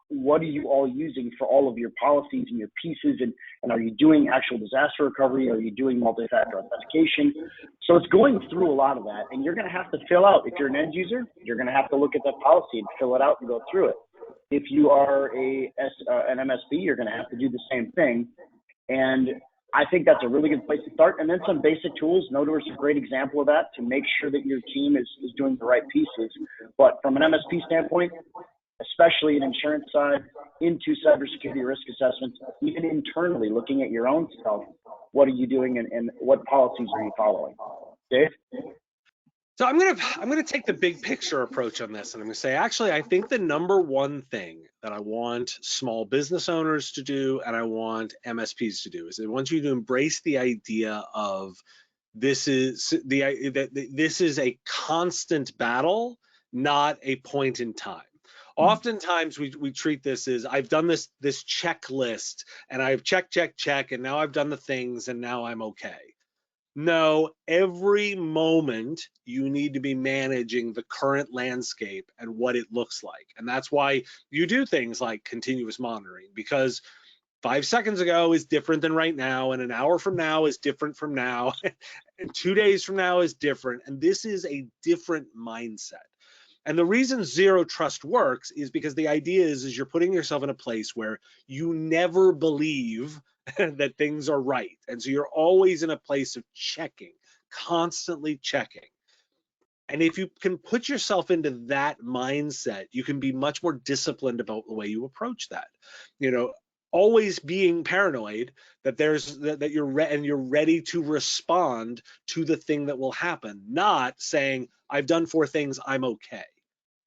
what are you all using for all of your policies and your pieces, and are you doing actual disaster recovery? Are you doing multi-factor authentication? So it's going through a lot of that, and you're going to have to fill out. If you're an end user, you're going to have to look at that policy and fill it out and go through it. If you are an MSP, you're going to have to do the same thing. And I think that's a really good place to start. And then some basic tools. Notor is a great example of that, to make sure that your team is doing the right pieces. But from an MSP standpoint, especially an insurance side, into cybersecurity risk assessments, even internally looking at your own self, what are you doing and what policies are you following? Dave? So I'm gonna take the big picture approach on this, and I'm gonna say, actually, I think the number one thing that I want small business owners to do, and I want MSPs to do, is I want you to embrace the idea of this is a constant battle, not a point in time. Oftentimes we treat this as, I've done this checklist, and I've check, and now I've done the things, and now I'm okay. No, every moment you need to be managing the current landscape and what it looks like. And that's why you do things like continuous monitoring, because 5 seconds ago is different than right now, and an hour from now is different from now, and 2 days from now is different. And this is a different mindset. And the reason zero trust works is because the idea is you're putting yourself in a place where you never believe that things are right. And so you're always in a place of checking, constantly checking. And if you can put yourself into that mindset, you can be much more disciplined about the way you approach that. Always being paranoid that you're ready to respond to the thing that will happen, not saying, I've done 4 things, I'm okay.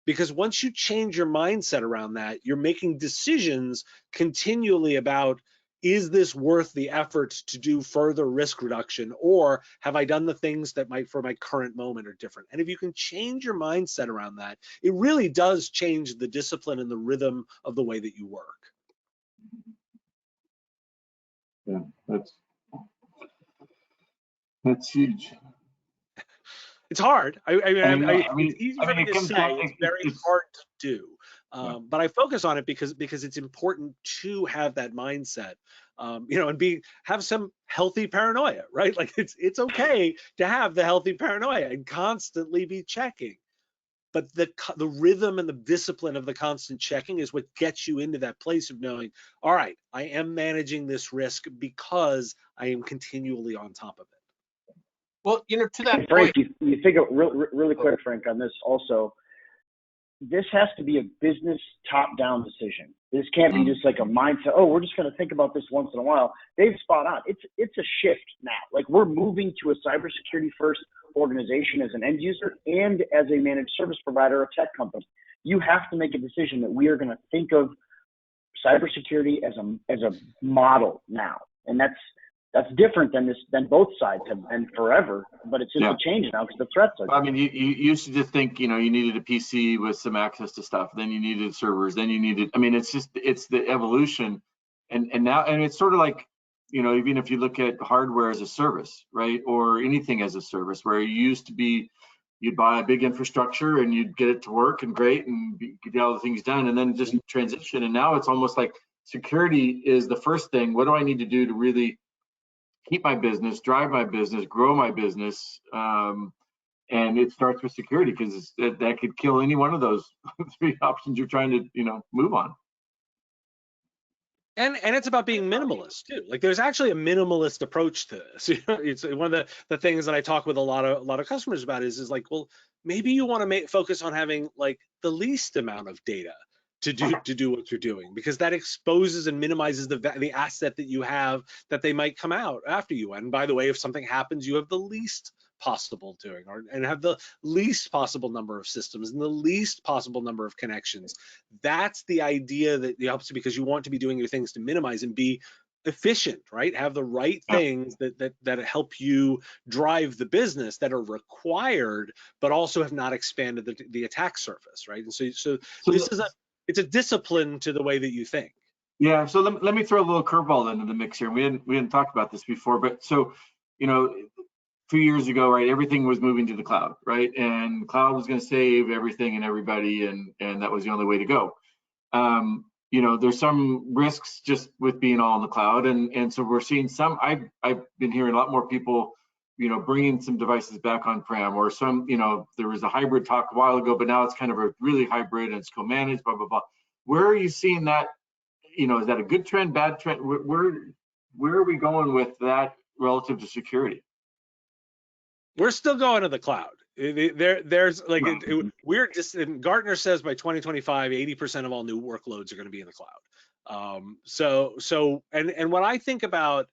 Because once you change your mindset around that, you're making decisions continually about, is this worth the effort to do further risk reduction, or have I done the things that for my current moment are different? And if you can change your mindset around that, it really does change the discipline and the rhythm of the way that you work. Yeah, that's huge. It's hard. It's easy for me to say. It's very hard to do. But I focus on it because it's important to have that mindset, and have some healthy paranoia, right? Like it's okay to have the healthy paranoia and constantly be checking. But the rhythm and the discipline of the constant checking is what gets you into that place of knowing, all right, I am managing this risk because I am continually on top of it. Well, to that Frank, point, you think really quick, Frank, on this also. This has to be a business top-down decision. This can't be just like a mindset. Oh, we're just going to think about this once in a while. Dave's spot on. It's a shift now. Like, we're moving to a cybersecurity first organization as an end user and as a managed service provider, a tech company. You have to make a decision that we are going to think of cybersecurity as a model now, and that's different than both sides have been forever, but it's just a change now because the threats are. I mean, you used to just think, you needed a PC with some access to stuff, then you needed servers, then you needed, it's the evolution. And now, and it's sort of like, even if you look at hardware as a service, right? Or anything as a service, where you used to be, you'd buy a big infrastructure and you'd get it to work and great and get all the things done and then just transition. And now it's almost like security is the first thing. What do I need to do to really keep my business, drive my business, grow my business? And it starts with security, because that could kill any one of those three options you're trying to, move on. And it's about being minimalist too. Like there's actually a minimalist approach to this. It's one of the things that I talk with a lot of customers about is like, well, maybe you want to focus on having like the least amount of data to do what you're doing, because that exposes and minimizes the asset that you have that they might come out after you. And by the way, if something happens, you have the least possible doing, and have the least possible number of systems and the least possible number of connections. That's the idea that helps you, because you want to be doing your things to minimize and be efficient, right? Have the right things that help you drive the business, that are required, but also have not expanded the attack surface, right? And so this is it's a discipline to the way that you think. Yeah. So let me throw a little curveball into the mix here. We hadn't talked about this before, but so, a few years ago, right, everything was moving to the cloud, right? And cloud was going to save everything and everybody, and that was the only way to go. There's some risks just with being all in the cloud, and so we're seeing some. I've been hearing a lot more people, bringing some devices back on-prem, or some, there was a hybrid talk a while ago, but now it's kind of a really hybrid and it's co-managed, blah, blah, blah. Where are you seeing that? Is that a good trend, bad trend? Where are we going with that relative to security? We're still going to the cloud. There's like, we're just, and Gartner says by 2025, 80% of all new workloads are going to be in the cloud. And what I think about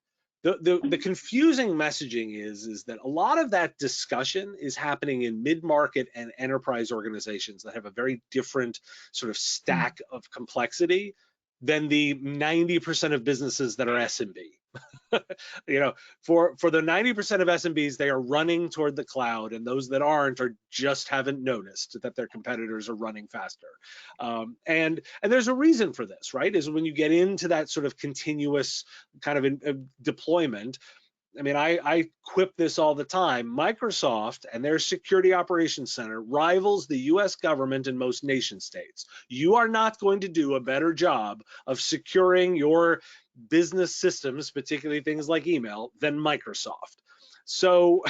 the confusing messaging is that a lot of that discussion is happening in mid-market and enterprise organizations that have a very different sort of stack of complexity than the 90% of businesses that are SMB. For the 90% of SMBs, they are running toward the cloud, and those that aren't just haven't noticed that their competitors are running faster. And there's a reason for this, right? Is when you get into that sort of continuous kind of deployment. I mean, I quip this all the time. Microsoft and their Security Operations Center rivals the US government in most nation states. You are not going to do a better job of securing your business systems, particularly things like email, than Microsoft. So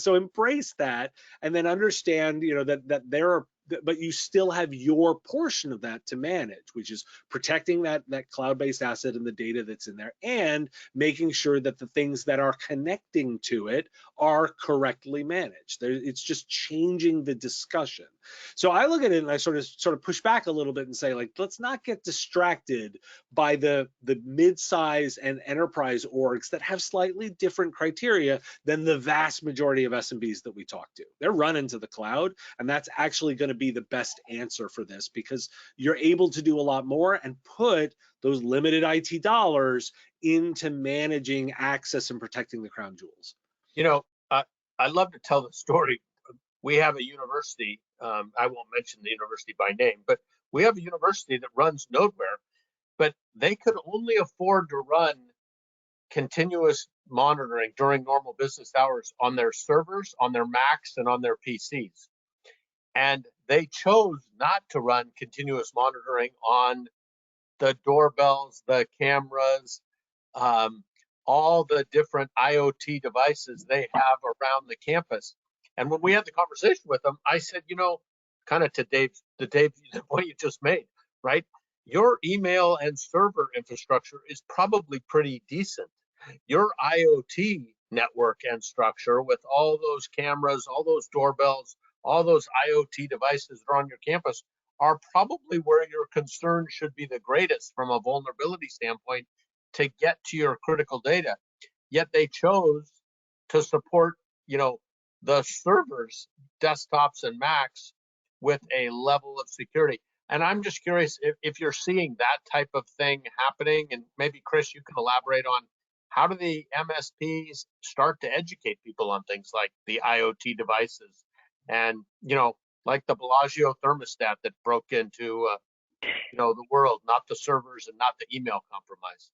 embrace that, and then understand, that there are, but you still have your portion of that to manage, which is protecting that cloud-based asset and the data that's in there, and making sure that the things that are connecting to it are correctly managed. It's just changing the discussion. So I look at it and I sort of push back a little bit and say, like, let's not get distracted by the mid-size and enterprise orgs that have slightly different criteria than the vast majority of SMBs that we talk to. They're running to the cloud, and that's actually going to be the best answer for this, because you're able to do a lot more and put those limited IT dollars into managing access and protecting the crown jewels. I love to tell the story. We have a university, I won't mention the university by name, but we have a university that runs Nodeware, but they could only afford to run continuous monitoring during normal business hours on their servers, on their Macs, and on their PCs. And they chose not to run continuous monitoring on the doorbells, the cameras, all the different IoT devices they have around the campus. And when we had the conversation with them, I said, kind of to Dave, the point you just made, right? Your email and server infrastructure is probably pretty decent. Your IoT network and structure, with all those cameras, all those doorbells, all those IoT devices that are on your campus, are probably where your concern should be the greatest from a vulnerability standpoint to get to your critical data. Yet they chose to support, the servers, desktops, and Macs with a level of security. And I'm just curious if you're seeing that type of thing happening, and maybe Chris, you can elaborate on how do the MSPs start to educate people on things like the IoT devices and, like the Bellagio thermostat that broke into, the world, not the servers and not the email compromise.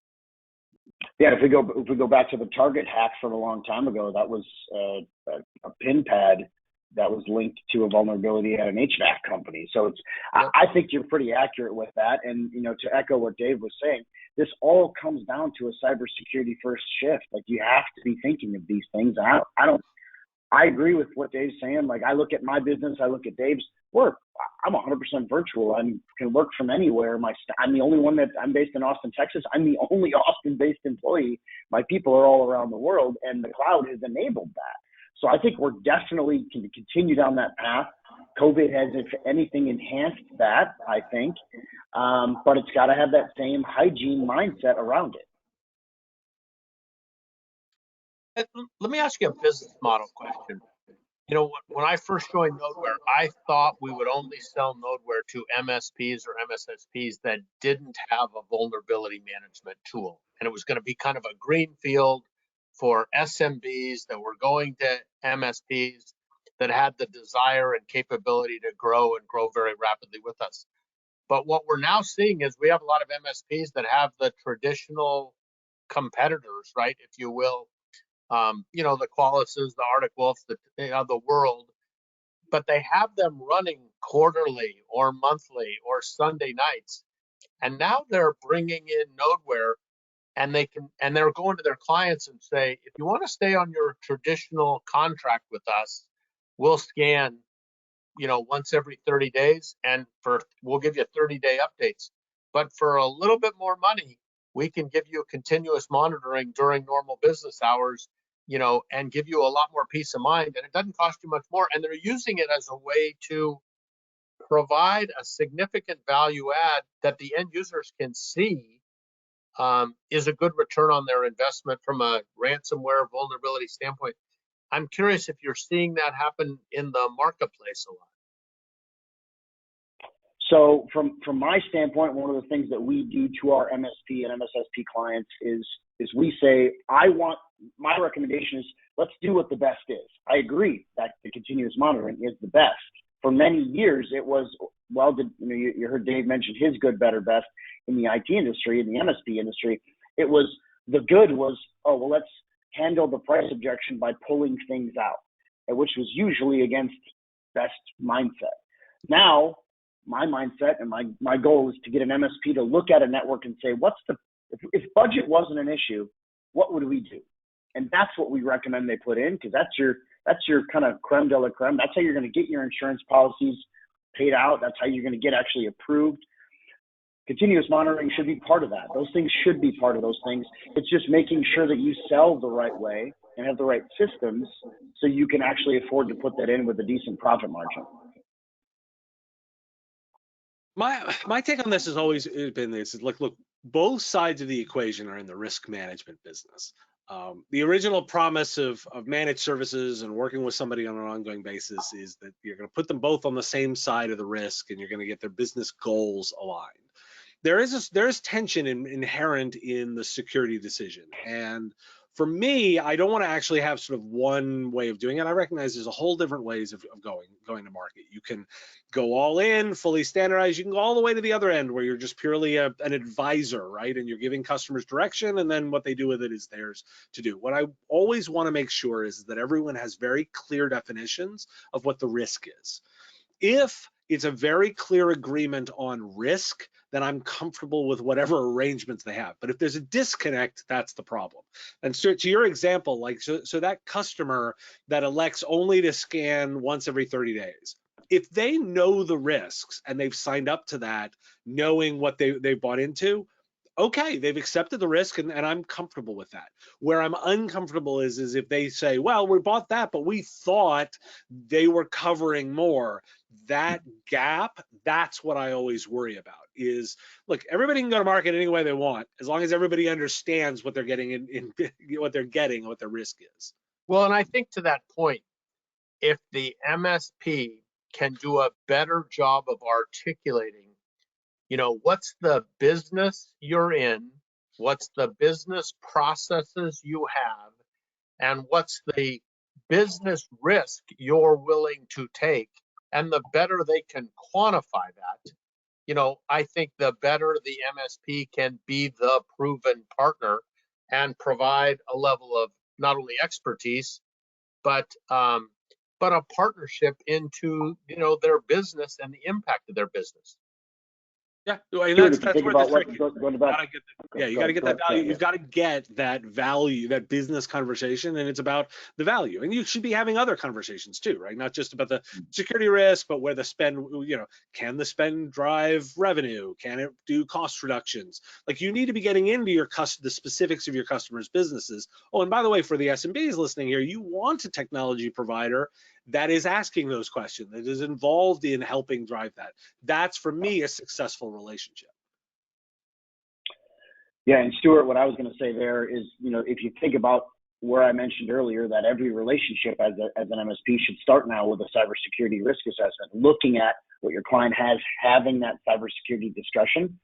Yeah, if we go back to the Target hack from a long time ago, that was a pin pad that was linked to a vulnerability at an HVAC company. So it's, I think you're pretty accurate with that. And, you know, to echo what Dave was saying, this all comes down to a cybersecurity first shift. Like, you have to be thinking of these things. I agree with what Dave's saying. Like, I look at my business, I look at Dave's work. I'm 100% virtual. I can work from anywhere. I'm the only one I'm based in Austin, Texas. I'm the only Austin-based employee. My people are all around the world, and the cloud has enabled that. So I think we're definitely going to continue down that path. COVID has, if anything, enhanced that, I think. But it's got to have that same hygiene mindset around it. Let me ask you a business model question. You know, when I first joined Nodeware, I thought we would only sell Nodeware to MSPs or MSSPs that didn't have a vulnerability management tool. And it was going to be kind of a green field for SMBs that were going to MSPs that had the desire and capability to grow and grow very rapidly with us. But what we're now seeing is we have a lot of MSPs that have the traditional competitors, right, if you will, you know, the Qualises, the Arctic Wolfs, the world, but they have them running quarterly or monthly or Sunday nights. And now they're bringing in Nodeware, and they're going to their clients and say, if you want to stay on your traditional contract with us, we'll scan, you know, once every 30 days, and we'll give you 30-day updates. But for a little bit more money, we can give you continuous monitoring during normal business hours, you know, and give you a lot more peace of mind, and it doesn't cost you much more. And they're using it as a way to provide a significant value add that the end users can see is a good return on their investment from a ransomware vulnerability standpoint. I'm curious if you're seeing that happen in the marketplace a lot. So from my standpoint, one of the things that we do to our MSP and MSSP clients is we say, my recommendation is, let's do what the best is. I agree that the continuous monitoring is the best. For many years, it was, well, you heard Dave mention his good, better, best in the IT industry, in the MSP industry. It was, the good was, oh, well, let's handle the price objection by pulling things out, which was usually against best mindset. Now, my mindset and my goal is to get an MSP to look at a network and say, if budget wasn't an issue, what would we do? And that's what we recommend they put in, because that's your kind of creme de la creme. That's how you're going to get your insurance policies paid out. That's how you're going to get actually approved. Continuous monitoring should be part of that. Those things should be part of those things. It's just making sure that you sell the right way and have the right systems so you can actually afford to put that in with a decent profit margin. My take on this has always been this: look, both sides of the equation are in the risk management business. The original promise of managed services and working with somebody on an ongoing basis is that you're going to put them both on the same side of the risk, and you're going to get their business goals aligned. There is tension inherent in the security decision, and for me, I don't want to actually have sort of one way of doing it. I recognize there's a whole different ways of going to market. You can go all in, fully standardized. You can go all the way to the other end where you're just purely an advisor, right? And you're giving customers direction, and then what they do with it is theirs to do. What I always want to make sure is that everyone has very clear definitions of what the risk is. If it's a very clear agreement on risk, then I'm comfortable with whatever arrangements they have. But if there's a disconnect, that's the problem. And so to your example, like, so that customer that elects only to scan once every 30 days, if they know the risks and they've signed up to that, knowing what they bought into, okay, they've accepted the risk, and I'm comfortable with that. Where I'm uncomfortable is if they say, well, we bought that, but we thought they were covering more. That gap, that's what I always worry about is, look, everybody can go to market any way they want, as long as everybody understands what they're getting what they're getting, what their risk is. Well, and I think to that point, if the MSP can do a better job of articulating, you know, what's the business you're in, what's the business processes you have, and what's the business risk you're willing to take, and the better they can quantify that, you know, I think the better the MSP can be the proven partner and provide a level of not only expertise, but but a partnership into, their business and the impact of their business. Yeah, and Stuart, if you that's think where about the trick is. going back. You got to get that value. You've got to get that value, that business conversation, and it's about the value. And you should be having other conversations too, right? Not just about the security risk, but where the spend, can the spend drive revenue? Can it do cost reductions? Like, you need to be getting into the specifics of your customers' businesses. Oh, and by the way, for the SMBs listening here, you want a technology provider that is asking those questions, that is involved in helping drive that. That's, for me, a successful relationship. Yeah, and Stuart, what I was going to say there is, if you think about where I mentioned earlier that every relationship as an MSP should start now with a cybersecurity risk assessment, looking at what your client has, having that cybersecurity discussion,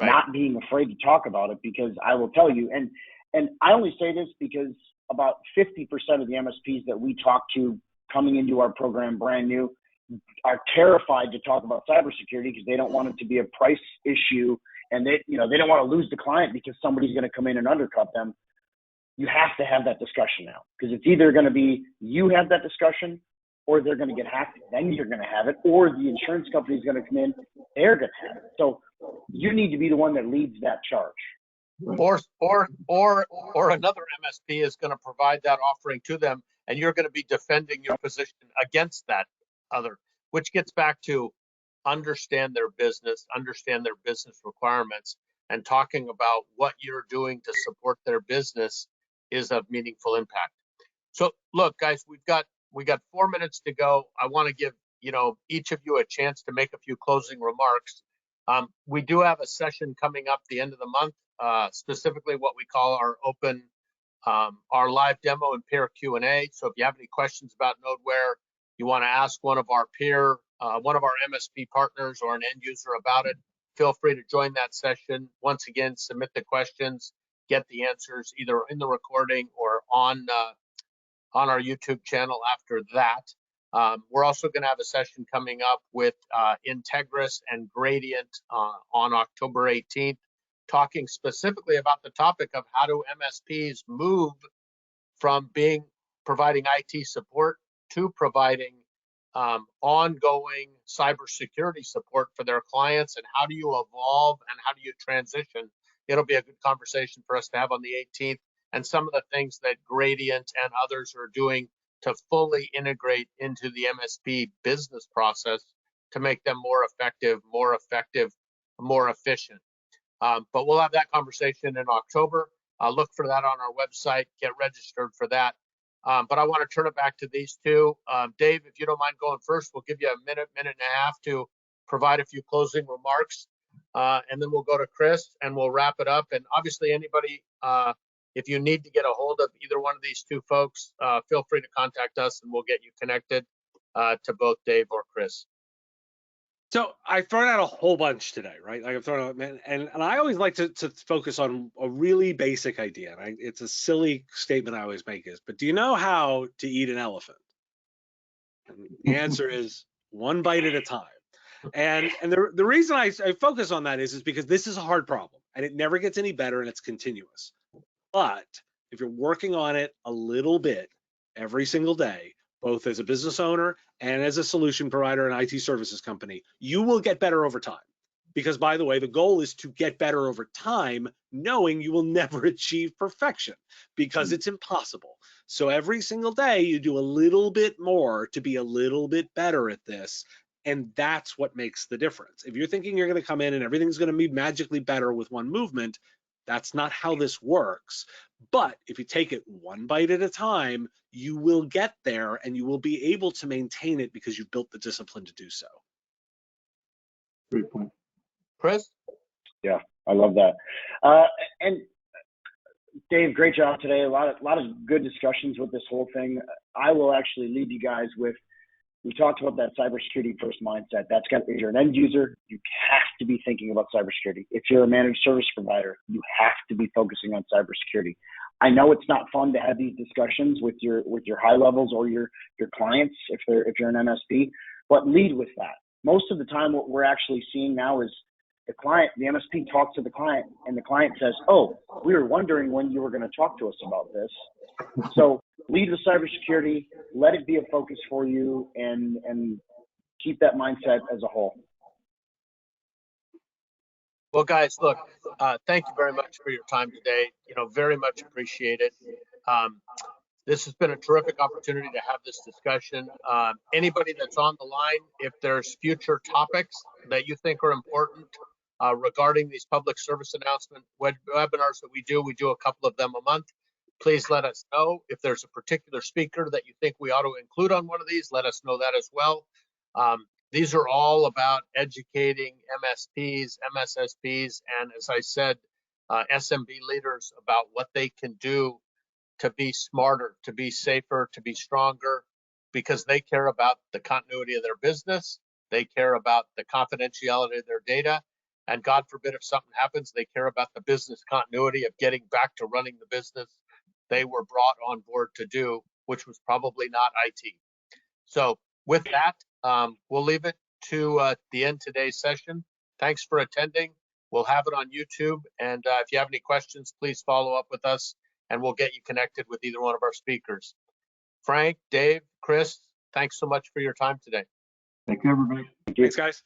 right, not being afraid to talk about it, because I will tell you, and I only say this because about 50% of the MSPs that we talk to coming into our program brand new are terrified to talk about cybersecurity because they don't want it to be a price issue, and they don't want to lose the client because somebody's going to come in and undercut them. You have to have that discussion now, because it's either going to be you have that discussion, or they're going to get hacked, then you're going to have it, or the insurance company is going to come in, they're going to have it. So you need to be the one that leads that charge. Or another MSP is going to provide that offering to them, and you're going to be defending your position against that other, which gets back to understand their business requirements, and talking about what you're doing to support their business is of meaningful impact. So look, guys, we got 4 minutes to go. I want to give each of you a chance to make a few closing remarks. We do have a session coming up the end of the month, specifically what we call our open, our live demo and peer Q&A. So if you have any questions about Nodeware, you want to ask one of our MSP partners or an end user about it, feel free to join that session. Once again, submit the questions, get the answers either in the recording or on our YouTube channel after that. We're also going to have a session coming up with Integris and Gradient on October 18th, talking specifically about the topic of how do MSPs move from providing IT support to providing ongoing cybersecurity support for their clients, and how do you evolve and how do you transition. It'll be a good conversation for us to have on the 18th, and some of the things that Gradient and others are doing to fully integrate into the MSP business process to make them more effective, more efficient. But we'll have that conversation in October. Look for that on our website, get registered for that. But I want to turn it back to these two. Dave, if you don't mind going first, we'll give you a minute and a half to provide a few closing remarks. And then we'll go to Chris and we'll wrap it up. And obviously anybody, if you need to get a hold of either one of these two folks, feel free to contact us and we'll get you connected to both Dave or Chris. So I've thrown out a whole bunch today, right? Like I've thrown out, and I always like to focus on a really basic idea. And it's a silly statement I always make is, but do you know how to eat an elephant? And the answer is one bite at a time. And the reason I focus on that is because this is a hard problem and it never gets any better and it's continuous. But if you're working on it a little bit every single day, both as a business owner and as a solution provider and IT services company, you will get better over time. Because by the way, the goal is to get better over time, knowing you will never achieve perfection because it's impossible. So every single day you do a little bit more to be a little bit better at this. And that's what makes the difference. If you're thinking you're going to come in and everything's going to be magically better with one movement, that's not how this works. But if you take it one bite at a time, you will get there and you will be able to maintain it because you've built the discipline to do so. Great point. Chris? Yeah, I love that. And Dave, great job today. A lot of good discussions with this whole thing. I will actually leave you guys with, we talked about that cybersecurity first mindset. That's got, if you're an end user, you have to be thinking about cybersecurity. If you're a managed service provider, you have to be focusing on cybersecurity. I know it's not fun to have these discussions with your high levels or your clients if you're an MSP, but lead with that. Most of the time, what we're actually seeing now is the MSP talks to the client, and the client says, "Oh, we were wondering when you were going to talk to us about this." So lead with cybersecurity, let it be a focus for you, and keep that mindset as a whole. Well, guys, look, thank you very much for your time today. Very much appreciate it. This has been a terrific opportunity to have this discussion. Anybody that's on the line, if there's future topics that you think are important regarding these public service announcement webinars that we do a couple of them a month. Please let us know. If there's a particular speaker that you think we ought to include on one of these, let us know that as well. These are all about educating MSPs, MSSPs, and as I said, SMB leaders about what they can do to be smarter, to be safer, to be stronger, because they care about the continuity of their business. They care about the confidentiality of their data. And God forbid if something happens, they care about the business continuity of getting back to running the business they were brought on board to do, which was probably not IT. So with that, we'll leave it to the end of today's session. Thanks for attending. We'll have it on YouTube. And if you have any questions, please follow up with us and we'll get you connected with either one of our speakers. Frank, Dave, Chris, thanks so much for your time today. Thank you, everybody. Thanks, guys.